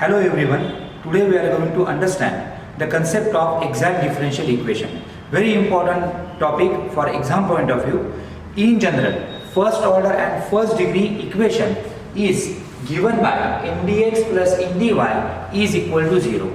Hello everyone, today we are going to understand the concept of exact differential equation. Very important topic for exam point of view. In general, first order and first degree equation is given by mdx plus mdy is equal to 0.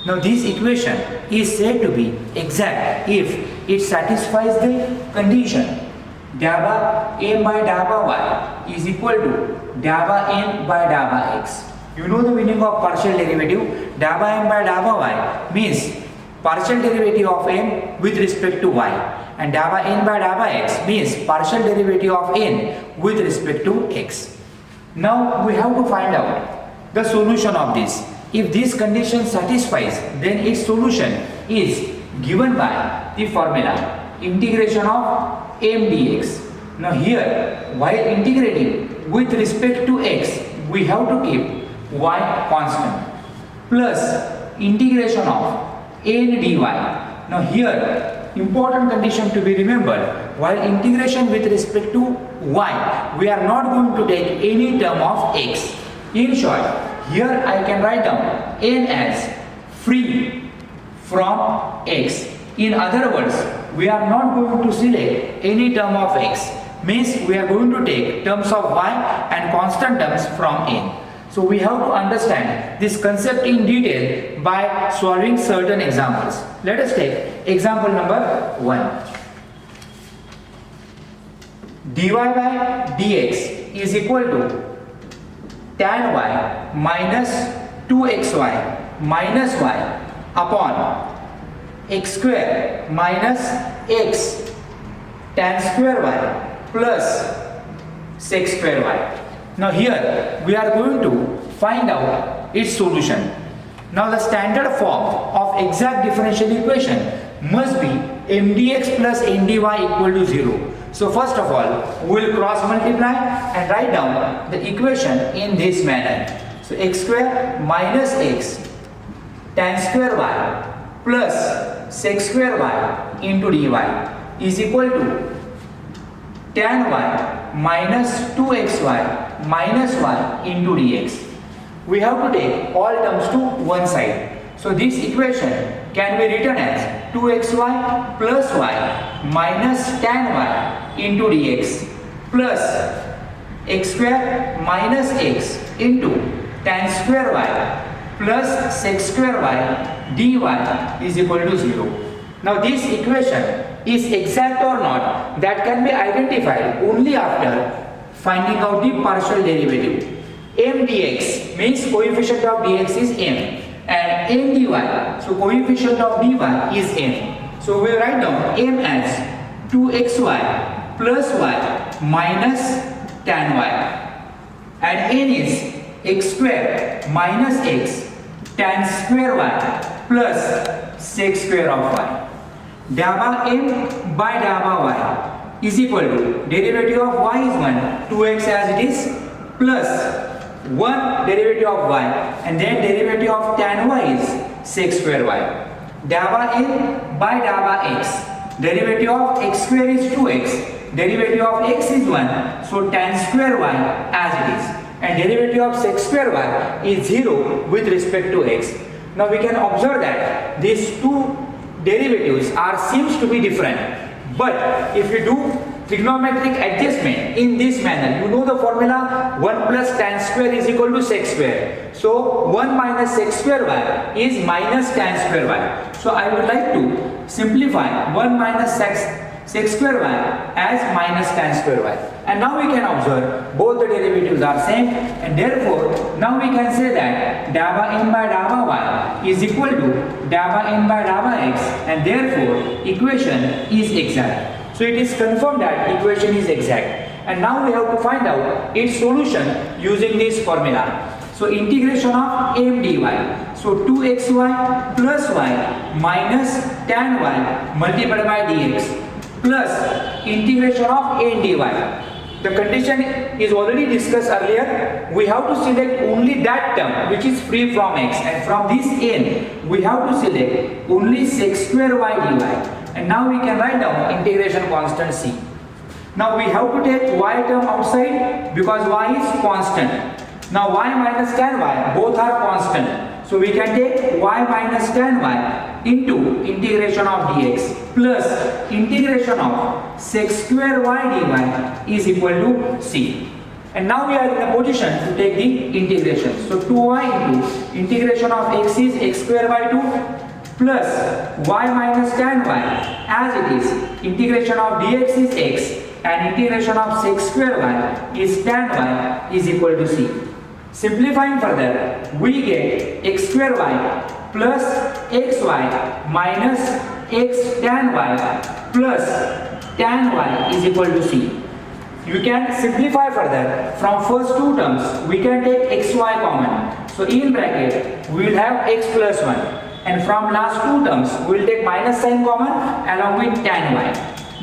Now this equation is said to be exact if it satisfies the condition dabba m by dabba y is equal to dabba n by dabba x. You know the meaning of partial derivative. Dabba m by dabba y means partial derivative of m with respect to y, and dabba n by dabba x means partial derivative of n with respect to x. Now we have to find out the solution of this. If this condition satisfies, then its solution is given by the formula integration of m dx. Now here, while integrating with respect to x, we have to keep y constant plus integration of n dy. Now here, important condition to be remembered, while integration with respect to y, we are not going to take any term of x. In short, here I can write down n as free from x. In other words, we are not going to select any term of x. Means we are going to take terms of y and constant terms from n. So we have to understand this concept in detail by solving certain examples. Let us take example number 1. dy by dx is equal to tan y minus 2xy minus y upon x square minus x tan square y plus sec square y. Now here we are going to find out its solution. Now the standard form of exact differential equation must be mdx plus mdy equal to 0. So first of all, we will cross multiply and write down the equation in this manner. So x square minus x tan square y plus sec square y into dy is equal to tan y minus 2xy minus y into dx. We have to take all terms to one side. So this equation can be written as 2xy plus y minus tan y into dx plus x square minus x into tan square y plus sec square y dy is equal to 0. Now this equation is exact or not, that can be identified only after finding out the partial derivative. m dx means coefficient of dx is m, and m dy, so coefficient of dy is n. So we write down m as 2xy plus y minus tan y, and n is x square minus x tan square y plus sec square of y. Dabba m by dabba y is equal to derivative of y is 1, 2x as it is, plus 1 derivative of y, and then derivative of tan y is sec square y. Dabba n by dabba x, derivative of x square is 2x, derivative of x is 1, so tan square y as it is, and derivative of sec square y is 0 with respect to x. Now we can observe that these two derivatives seems to be different, but if you do trigonometric adjustment in this manner, you know the formula 1 plus tan square is equal to sec square. So 1 minus sec square y is minus tan square y. So I would like to simplify 1 minus sec square y as minus tan square y. And now we can observe both the derivatives are same, and therefore now we can say that dabba n by dabba y is equal to dabba n by dabba x, and therefore equation is exact. So it is confirmed that equation is exact, and now we have to find out its solution using this formula. So integration of m dy, so 2xy plus y minus tan y multiplied by dx plus integration of n dy. The condition is already discussed earlier. We have to select only that term which is free from x, and from this n we have to select only sec square y dy, and now we can write down integration constant c. Now we have to take y term outside because y is constant. Now y minus tan y, both are constant. So we can take y minus tan y into integration of dx plus integration of sec square y dy is equal to c. And now we are in a position to take the integration. So 2y into integration of x is x square by 2 plus y minus tan y as it is integration of dx is x and integration of sec square y is tan y is equal to c. Simplifying further, we get x square y plus xy minus x tan y plus tan y is equal to c. You can simplify further. From first two terms, we can take xy common. So in bracket, we will have x plus 1. And from last two terms, we will take minus sign common along with tan y.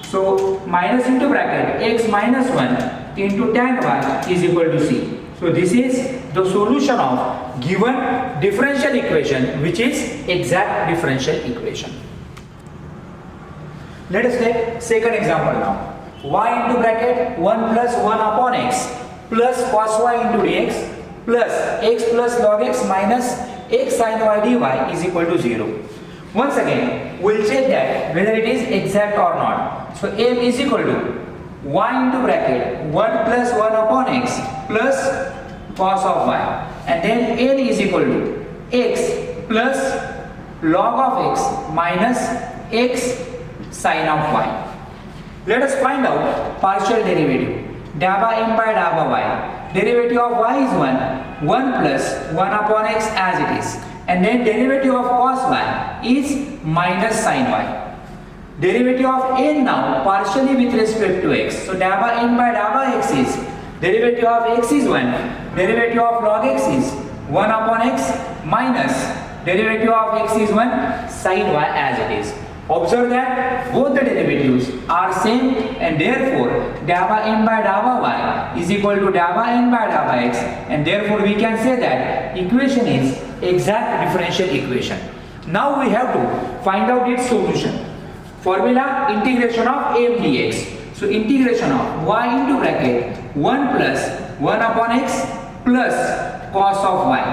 So minus into bracket, x minus 1 into tan y is equal to c. So this is the solution of given differential equation, which is exact differential equation. Let us take second example now. Y into bracket 1 plus 1 upon x plus cos y into dx plus x plus log x minus x sin y dy is equal to 0. Once again, we'll check that whether it is exact or not. So m is equal to y into bracket 1 plus 1 upon x plus cos of y, and then n is equal to x plus log of x minus x sin of y. Let us find out partial derivative. Dabba m by dabba y. Derivative of y is 1. 1 plus 1 upon x as it is. And then derivative of cos y is minus sin y. Derivative of n now partially with respect to x. So dabba n by dabba x is derivative of x is 1. Derivative of log x is 1 upon x minus derivative of x is 1 sin y as it is. Observe that both the derivatives are same and therefore dabba n by dabba y is equal to dabba n by dabba x, and therefore we can say that equation is exact differential equation. Now we have to find out its solution. Formula integration of m dx. So integration of y into bracket 1 plus 1 upon x plus cos of y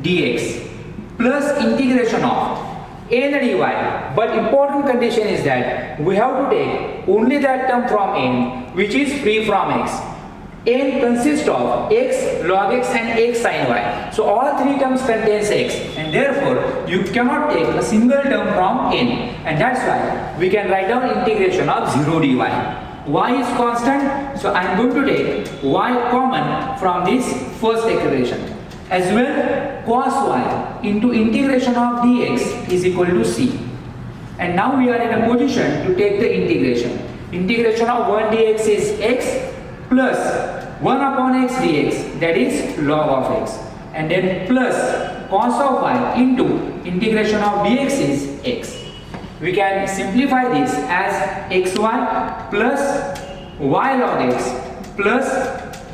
dx plus integration of n dy, but important condition is that we have to take only that term from n which is free from x. N consists of x, log x and x sin y. So all three terms contains x, and therefore you cannot take a single term from n, and that's why we can write down integration of 0 dy. Y is constant, so I am going to take y common from this first equation. As well, cos y into integration of dx is equal to c. And now we are in a position to take the integration. Integration of 1 dx is x plus 1 upon x dx, that is log of x. And then plus cos of y into integration of dx is x. We can simplify this as xy plus y log x plus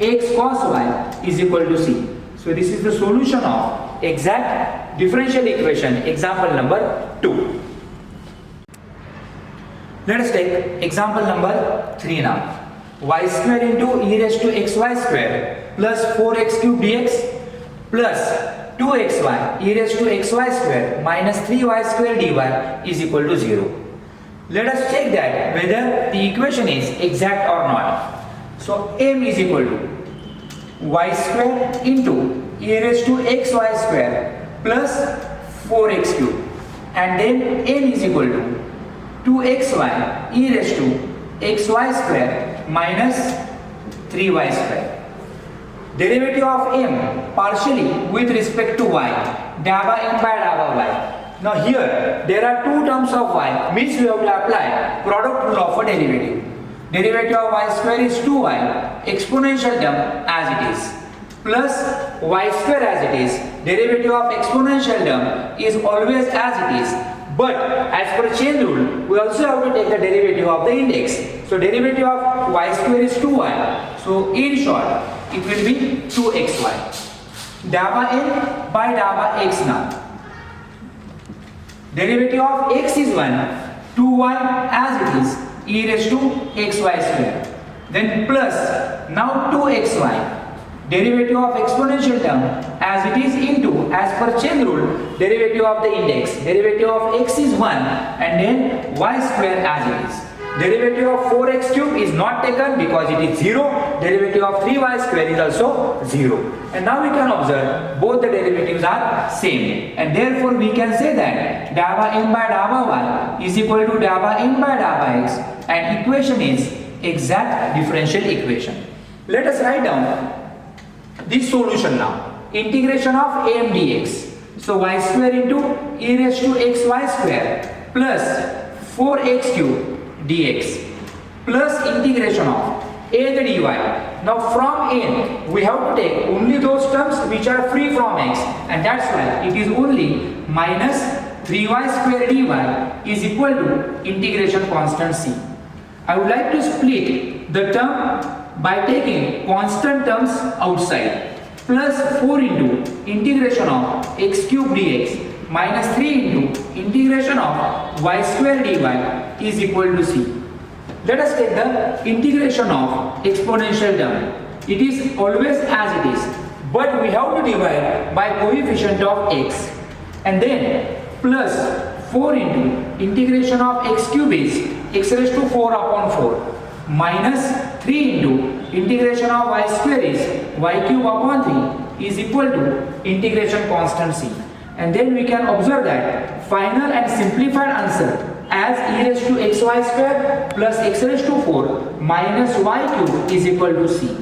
x cos y is equal to c. So this is the solution of exact differential equation, example number 2. Let us take example number 3 now. Y square into e raised to xy square plus 4x cube dx plus 2xy e raised to xy square minus 3y square dy is equal to 0. Let us check that whether the equation is exact or not. So m is equal to y square into e raised to xy square plus 4x cube, and then n is equal to 2xy e raised to xy square minus 3y square. Derivative of m partially with respect to y, dabba m by dabba y. Now here there are two terms of y, means we have to apply product rule of a derivative. Derivative of y square is 2y, exponential term as it is, plus y square as it is. Derivative of exponential term is always as it is, but as per chain rule, we also have to take the derivative of the index. So derivative of y square is 2y. So in short, it will be 2xy. Dabba n by dabba x now. Derivative of x is 1, 2y as it is, e raised to xy square. Then plus, now 2xy derivative of exponential term as it is into, as per chain rule, derivative of the index. Derivative of x is 1 and then y square as it is. Derivative of 4x cube is not taken because it is 0. Derivative of 3y square is also 0. And now we can observe both the derivatives are same. And therefore we can say that dabba n by dabba y is equal to dabba n by dabba x. And equation is exact differential equation. Let us write down this solution now. Integration of a m dx. So y square into e raised to xy square plus 4x cube dx plus integration of a the dy. Now from n we have to take only those terms which are free from x, and that's why it is only minus 3y square dy is equal to integration constant c. I would like to split the term by taking constant terms outside, plus 4 into integration of x cube dx minus 3 into integration of y square dy is equal to c. Let us take the integration of exponential term. It is always as it is, but we have to divide by coefficient of x, and then plus 4 into integration of x cube is x raised to 4 upon 4 minus 3 into integration of y square is y cube upon 3 is equal to integration constant c. And then we can observe that final and simplified answer as e raised to xy square plus x raised to 4 minus y cube is equal to c.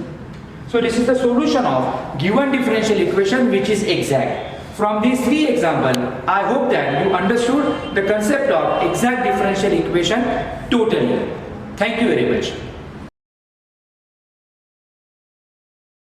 So this is the solution of given differential equation which is exact. From these three examples, I hope that you understood the concept of exact differential equation totally. Thank you very much.